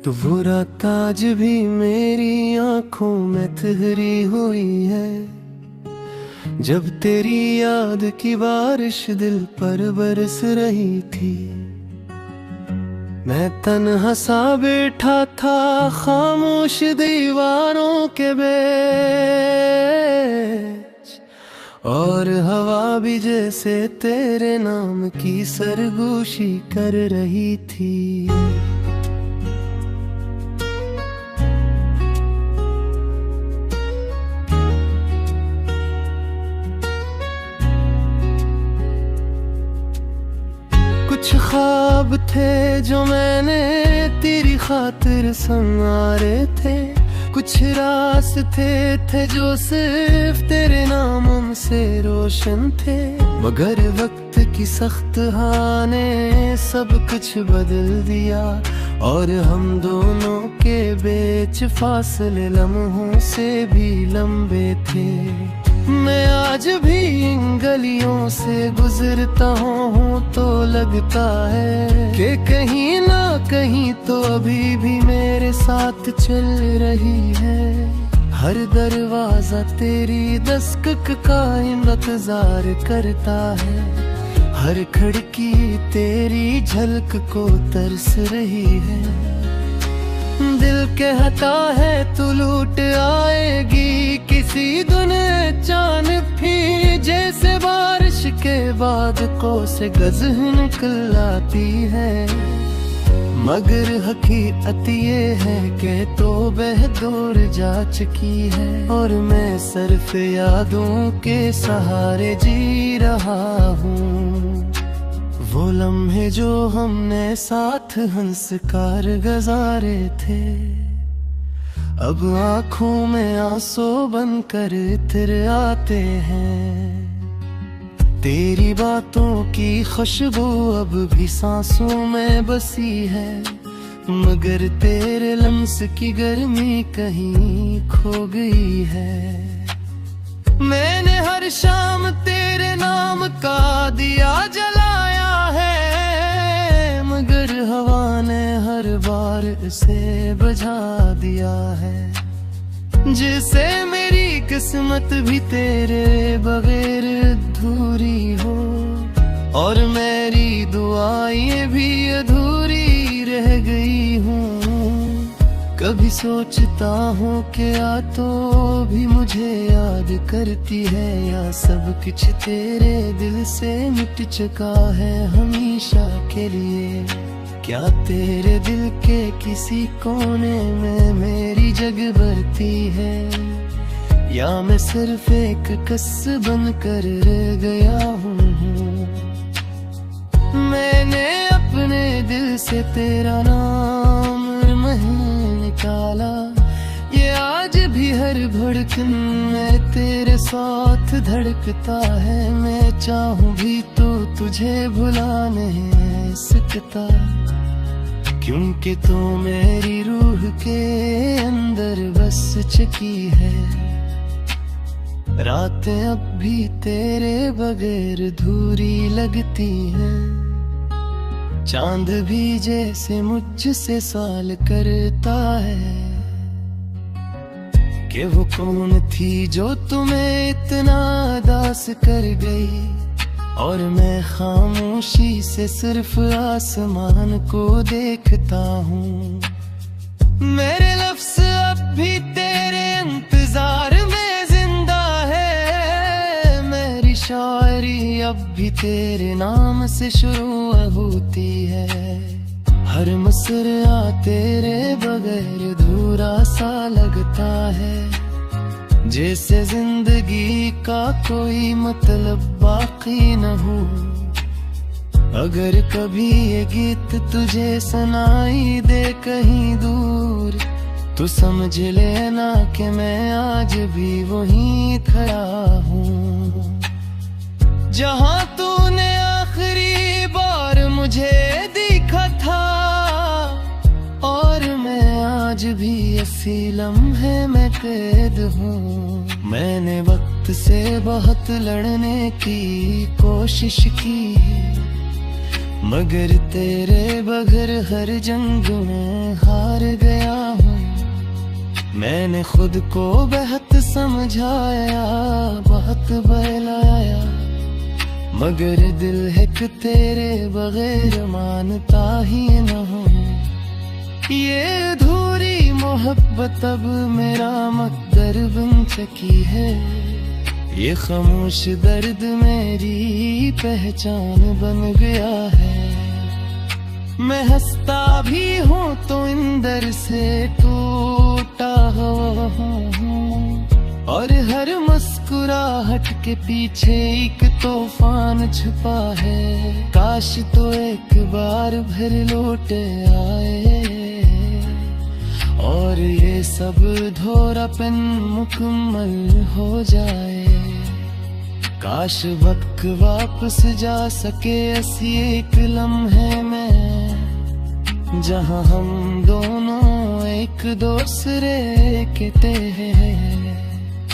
तो वो रात आज भी मेरी आंखों में ठहरी हुई है, जब तेरी याद की बारिश दिल पर बरस रही थी। मैं तन्हा सा बैठा था खामोश दीवारों के बीच, और हवा भी जैसे तेरे नाम की सरगोशी कर रही थी। कुछ ख्वाब थे जो मैंने तेरी खातिर संवारे थे, कुछ रास्ते थे जो सिर्फ तेरे नाम से रोशन थे। मगर वक्त की सख्त हाँ ने सब कुछ बदल दिया, और हम दोनों के बीच फासले लम्हों से भी लंबे थे। मैं आज भी इन गलियों से गुजरता हूँ तो लगता है कि कहीं ना कहीं तो अभी भी मेरे साथ चल रही है। हर दरवाजा तेरी दस्तक का इंतजार करता है, हर खिड़की तेरी झलक को तरस रही है। दिल कहता है तू लूट आएगी किसी दुनिया चांद भी, जैसे बारिश के बाद को से गज निकल आती है। मगर हकीकत ये है कि तो दूर जा चुकी है, और मैं सिर्फ यादों के सहारे जी रहा हूँ। वो लम्हे जो हमने साथ हंस कर गुजारे थे, अब आँखों में आंसू बनकर इतर आते हैं। तेरी बातों की खुशबू अब भी सांसों में बसी है, मगर तेरे लम्स की गर्मी कहीं खो गई है। मैंने हर शाम तेरे नाम का दिया जलाया है, मगर हवा ने हर बार इसे बुझा दिया है। जिसे मेरी किस्मत भी तेरे बगैर अधूरी हो, और मेरी दुआएं भी अधूरी रह गई हूँ। कभी सोचता हूँ कि या तो भी मुझे याद करती है, या सब कुछ तेरे दिल से मिट चुका है हमेशा के लिए। क्या तेरे दिल के किसी कोने में मेरी जगह भरती है, या मैं सिर्फ एक कस बनकर रह गया हूँ। मैंने अपने दिल से तेरा नाम निकाला, ये आज भी हर धड़कन में तेरे साथ धड़कता है। मैं चाहूँ भी तो तुझे भुला नहीं सकता, क्योंकि तू मेरी रूह के अंदर बस चुकी है। रातें अब भी तेरे बगैर अधूरी लगती हैं, चांद भी जैसे मुझसे सवाल करता है कि वो कौन थी जो तुम्हें इतना दास कर गई। और मैं खामोशी से सिर्फ आसमान को देखता हूँ। मेरे लफ्ज़ अब भी तेरे इंतजार में जिंदा है, मेरी शायरी अब भी तेरे नाम से शुरू होती है। हर मसरा तेरे बगैर अधूरा सा लगता है, जैसे जिंदगी का कोई मतलब बाकी न हो। अगर कभी ये गीत तुझे सुनाई दे कहीं दूर, तो समझ लेना कि मैं आज भी वहीं खड़ा हूँ, जहाँ तूने आखिरी बार मुझे देखा था। और मैं आज भी इसी लम्हे में कैद हूँ। मैंने वक्त से बहुत लड़ने की कोशिश की, मगर तेरे बगैर हर जंग में हार गया हूँ। मैंने खुद को बेहद समझाया, बहुत बहलाया, मगर दिल है कि तेरे बगैर मानता ही न हूँ। ये अधूरी मोहब्बत अब मेरा मकदर बन चुकी है। ये खामोश दर्द मेरी पहचान बन गया है। मैं हंसता भी हूँ तो अंदर से टूटा हुआ हूँ, और हर मुस्कुराहट के पीछे एक तूफान छुपा है। काश तो एक बार फिर लौट आए और ये सब धोरापन मुकम्मल हो जाए। काश वक्त वापस जा सके ऐसी एक लम्हे में, जहां हम दोनों एक दूसरे के हैं।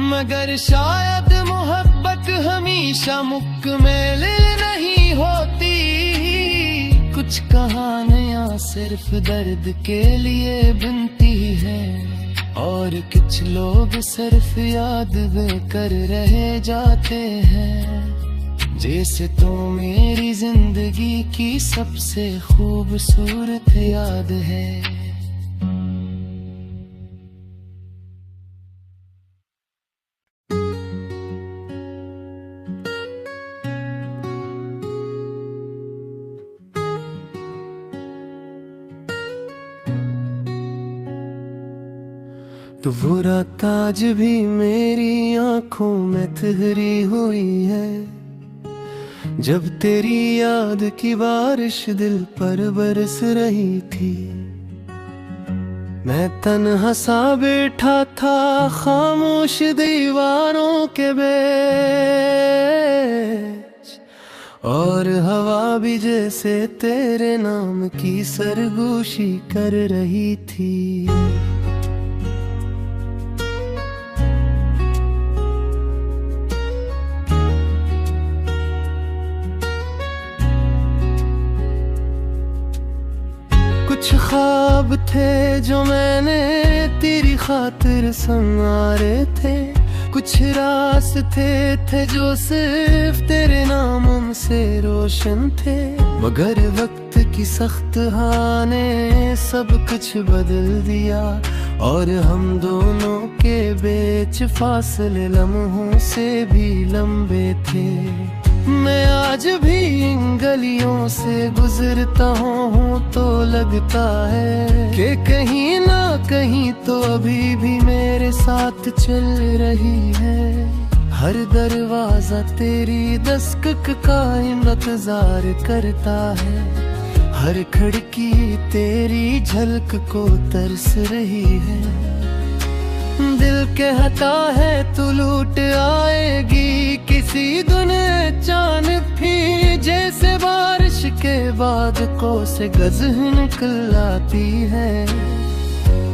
मगर शायद मोहब्बत हमेशा मुकम्मल नहीं होती। कुछ कहानियां सिर्फ दर्द के लिए बनती है, और कुछ लोग सिर्फ याद कर रह जाते हैं। जैसे तो मेरी जिंदगी की सबसे खूबसूरत याद है। तो वो रात आज भी मेरी आंखों में ठहरी हुई है, जब तेरी याद की बारिश दिल पर बरस रही थी। मैं तन्हा सा बैठा था खामोश दीवारों के बीच, और हवा भी जैसे तेरे नाम की सरगोशी कर रही थी। कुछ ख्वाब थे जो मैंने तेरी खातिर संवारे थे। कुछ रास्ते थे जो सिर्फ तेरे नाम से रोशन थे। मगर वक्त की सख्त हाँ ने सब कुछ बदल दिया, और हम दोनों के बीच फासले लम्हों से भी लंबे थे। मैं आज भी इन गलियों से गुजरता हूँ तो लगता है कि कहीं ना कहीं तो अभी भी मेरे साथ चल रही है। हर दरवाजा तेरी दस्तक का इंतजार करता है, हर खिड़की तेरी झलक को तरस रही है। दिल कहता है तू लूट आएगी किसी दुनिया चांद भी, जैसे बारिश के बाद कोसे गज निकल आती है।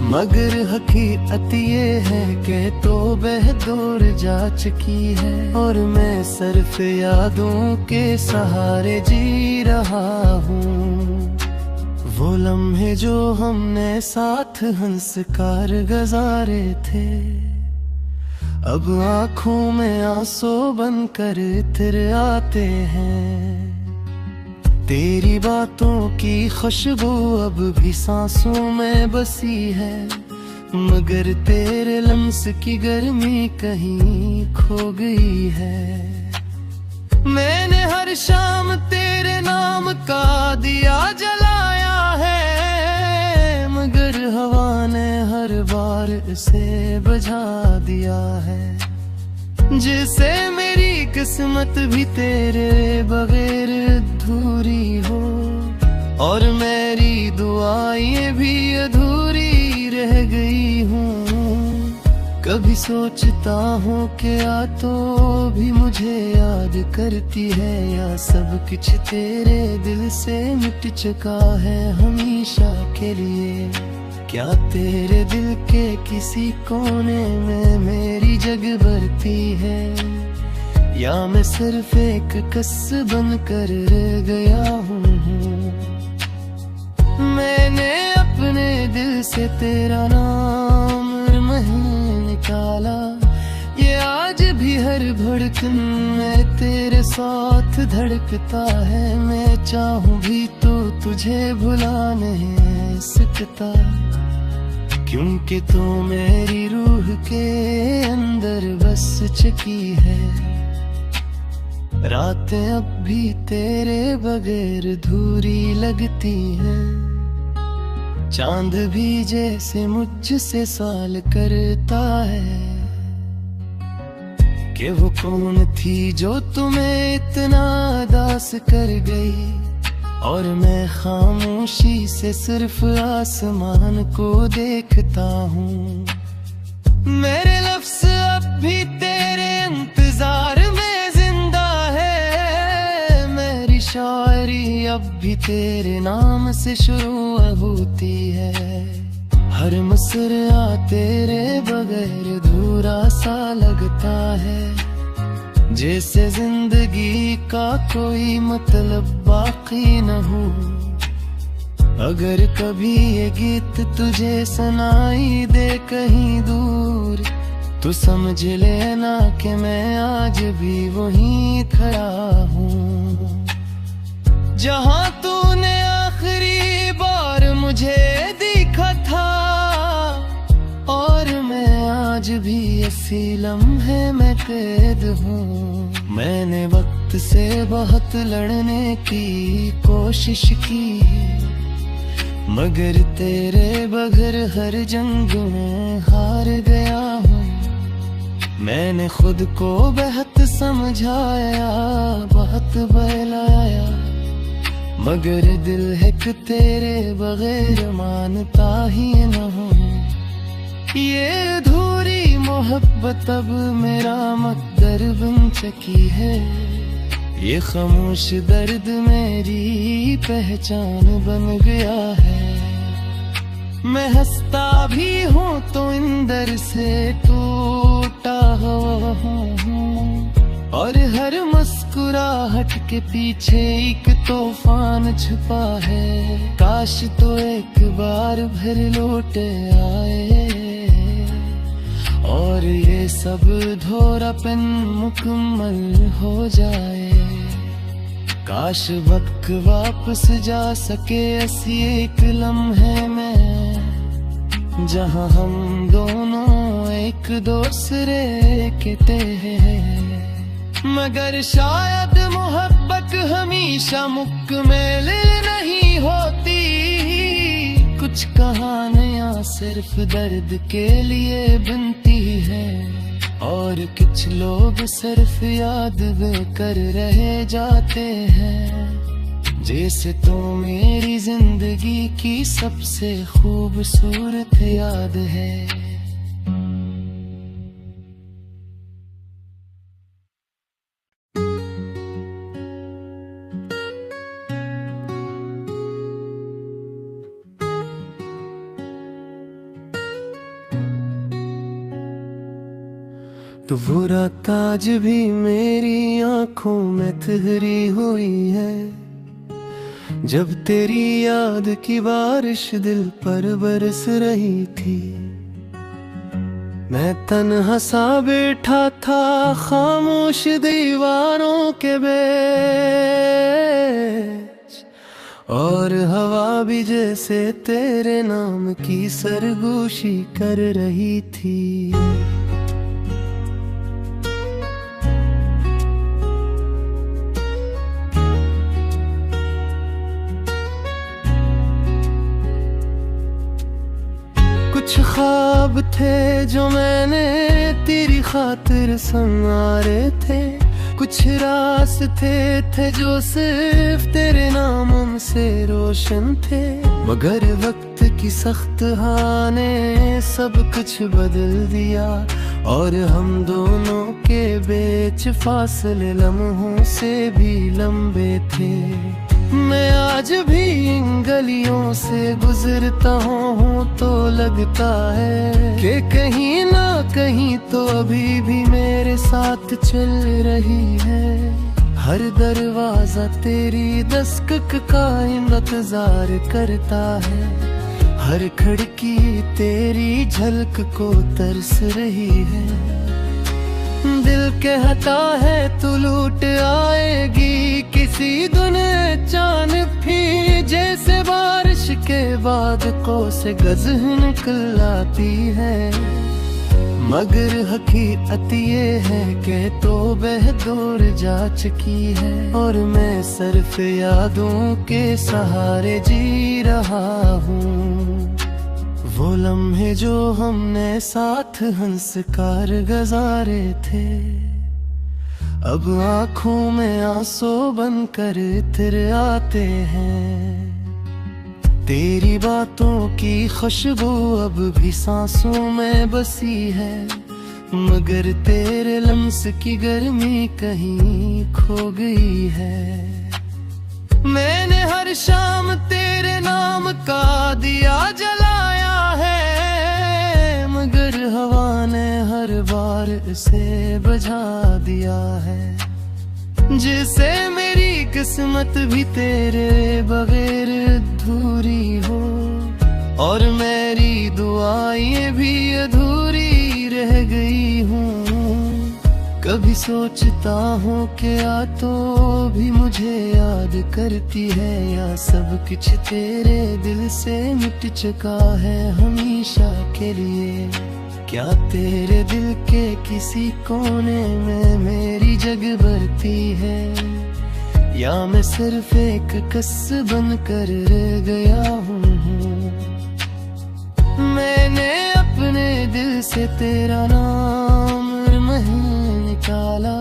मगर हकीकत ये है कि तो दूर जा चुकी है, और मैं सिर्फ यादों के सहारे जी रहा हूँ। वो लम्हे जो हमने साथ हंस कर गुजारे थे, अब आँखों में आंसू बनकर इतर आते हैं। तेरी बातों की खुशबू अब भी सांसों में बसी है, मगर तेरे लम्स की गर्मी कहीं खो गई है। मैंने हर शाम तेरे नाम का दिया जलाया है, मगर हवा ने हर बार इसे बुझा दिया है। जिसे मेरी किस्मत भी तेरे बगैर अधूरी हो, और मेरी दुआएं भी अधूरी रह गई हूँ। कभी सोचता हूँ कि या तो भी मुझे याद करती है, या सब कुछ तेरे दिल से मिट चुका है हमेशा के लिए। क्या तेरे दिल के किसी कोने में मेरी जगह भरती है, या मैं सिर्फ एक कस बनकर रह गया हूँ। मैंने अपने दिल से तेरा नाम निकाला, ये आज भी हर धड़कन में तेरे साथ धड़कता है। मैं चाहूँ भी तो तुझे भुला नहीं सकता, क्योंकि तू मेरी रूह के अंदर बस चुकी है। रातें अब भी तेरे बगैर अधूरी लगती हैं, चांद भी जैसे मुझसे सवाल करता है कि वो कौन थी जो तुम्हें इतना दास कर गई। और मैं खामोशी से सिर्फ आसमान को देखता हूँ। मेरे लफ्ज़ अब भी तेरे इंतजार में जिंदा है, मेरी शायरी अब भी तेरे नाम से शुरू होती है। हर मुस्कुरा तेरे बगैर अधूरा सा लगता है, जैसे जिंदगी का कोई मतलब बाकी न हो। अगर कभी ये गीत तुझे सुनाई दे कहीं दूर, तो समझ लेना कि मैं आज भी वहीं खड़ा हूँ, जहाँ तूने आखिरी बार मुझे देखा था। और मैं आज भी इसी लम्हे में कैद हूँ। मैंने वक्त से बहुत लड़ने की कोशिश की, मगर तेरे बगैर हर जंग में हार गया हूँ। मैंने खुद को बहुत समझाया, बहुत बहलाया, मगर दिल है कि तेरे बगैर मानता ही न हूँ। ये अधूरी मोहब्बत अब मेरा मकदर बन चुकी है, ये खामोश दर्द मेरी पहचान बन गया है। मैं हंसता भी हूँ तो अंदर से टूटा हुआ हूँ, और हर मुस्कुराहट के पीछे एक तूफान छुपा है। काश तो एक बार फिर लौट आए, और ये सब धोरापन मुकम्मल हो जाए। काश वक्त वापस जा सके ऐसी एक लम्हे में, जहाँ हम दोनों एक दूसरे के हैं। मगर शायद मोहब्बत हमेशा मुकम्मल नहीं होती। कुछ कहानियाँ सिर्फ दर्द के लिए बनती है, और कुछ लोग सिर्फ याद कर रह जाते हैं। जैसे तो मेरी जिंदगी की सबसे खूबसूरत याद है। तो वो रात आज भी मेरी आंखों में ठहरी हुई है, जब तेरी याद की बारिश दिल पर बरस रही थी। मैं तन्हा सा बैठा था खामोश दीवारों के बीच, और हवा भी जैसे तेरे नाम की सरगोशी कर रही थी। कुछ ख्वाब थे जो मैंने तेरी खातिर संवारे थे, कुछ रास्ते थे जो सिर्फ तेरे नाम से रोशन थे। मगर वक्त की सख्त हाँ ने सब कुछ बदल दिया, और हम दोनों के बीच फासले लम्हों से भी लंबे थे। मैं आज भी इन गलियों से गुजरता हूँ तो लगता है कि कहीं ना कहीं तो अभी भी मेरे साथ चल रही है। हर दरवाजा तेरी दस्तक का इंतजार करता है। हर खिड़की तेरी झलक को तरस रही है। दिल कहता है तू लूट आएगी किसी दुनिया चांद भी, जैसे बारिश के बाद को से गज निकल आती है। मगर हकीकत ये है कि तो बह दूर जा चुकी है, और मैं सिर्फ यादों के सहारे जी रहा हूँ। वो लम्हे जो हमने साथ हंसकर गुजारे थे, अब आँखों में आंसू बनकर इतर आते हैं। तेरी बातों की खुशबू अब भी सांसों में बसी है, मगर तेरे लम्स की गर्मी कहीं खो गई है। मैंने हर शाम तेरे नाम का दिया जलाया है, मगर हवा ने हर बार इसे बुझा दिया है। जिसे मेरी किस्मत भी तेरे बगैर अधूरी हो, और मेरी दुआएं भी अधूरी रह गई हूँ। कभी सोचता हूँ कि या तो भी मुझे याद करती है, या सब कुछ तेरे दिल से मिट चुका है हमेशा के लिए। क्या तेरे दिल के किसी कोने में मेरी जगह भरती है, या मैं सिर्फ एक कस बनकर रह गया हूँ। मैंने अपने दिल से तेरा नाम निकाला,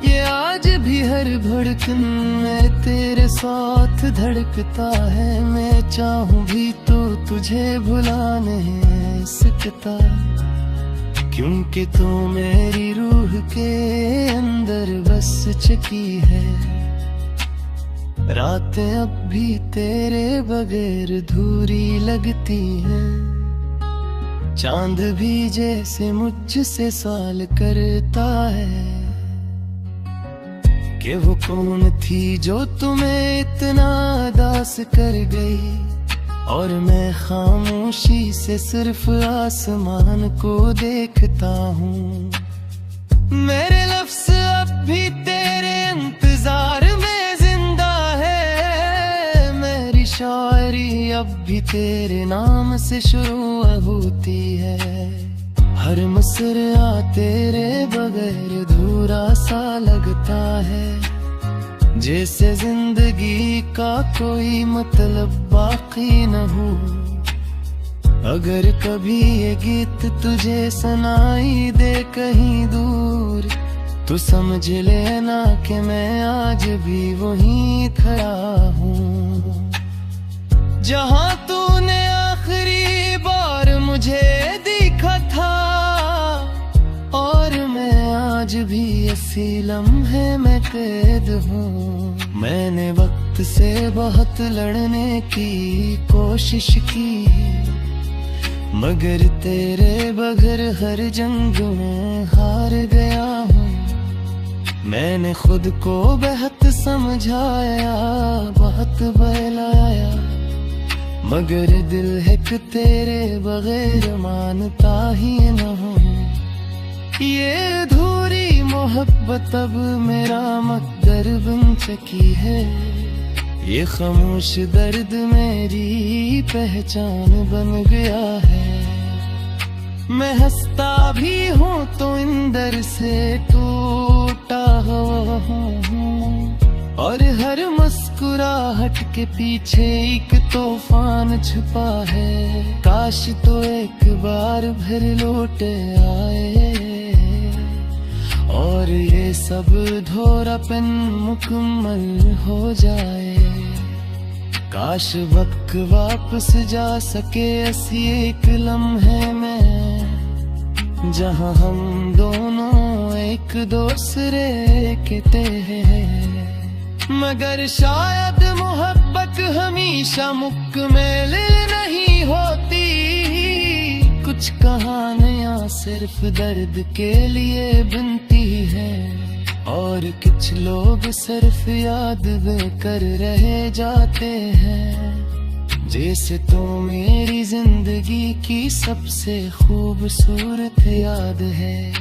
ये आज भी हर धड़कन में तेरे साथ धड़कता है। मैं चाहूँ भी तो तुझे भुला नहीं सकता, क्योंकि तू मेरी रूह के अंदर बस चुकी है। रातें अब भी तेरे बगैर अधूरी लगती हैं, चांद भी जैसे मुझसे सवाल करता है कि वो कौन थी जो तुम्हें इतना दास कर गई। और मैं खामोशी से सिर्फ आसमान को देखता हूँ। मेरे लफ्ज़ अब भी तेरे इंतजार में जिंदा है, मेरी शायरी अब भी तेरे नाम से शुरू होती है। हर मुस्कुरा तेरे बगैर अधूरा सा लगता है, जैसे जिंदगी का कोई मतलब बाकी न हो। अगर कभी ये गीत तुझे सुनाई दे कहीं दूर, तो समझ लेना कि मैं आज भी वहीं खड़ा हूँ, जहाँ तूने आखिरी बार मुझे देखा था। और मैं आज भी इसी लम्हे में कैद हूँ। मैंने वक्त से बहुत लड़ने की कोशिश की, मगर तेरे बगैर हर जंग में हार गया हूँ। मैंने खुद को बहुत समझाया, बहुत बहलाया, मगर दिल है कि तेरे बगैर मानता ही न हूँ। ये अधूरी मोहब्बत अब मेरा मकदर बन चुकी है, ये खामोश दर्द मेरी पहचान बन गया है। मैं हंसता भी हूँ तो अंदर से टूटा हुआ हूँ, और हर मुस्कुराहट के पीछे एक तूफान छुपा है। काश तो एक बार फिर लौट आए, और ये सब धोरापन मुकम्मल हो जाए। काश वक्त वापस जा सके ऐसी एक लम्हे में, जहाँ हम दोनों एक दूसरे के हैं। मगर शायद मोहब्बत हमेशा मुकम्मल नहीं होती, कुछ कहानियां सिर्फ दर्द के लिए बनती है, और कुछ लोग सिर्फ याद में कर रह जाते हैं। जैसे तो मेरी जिंदगी की सबसे खूबसूरत याद है।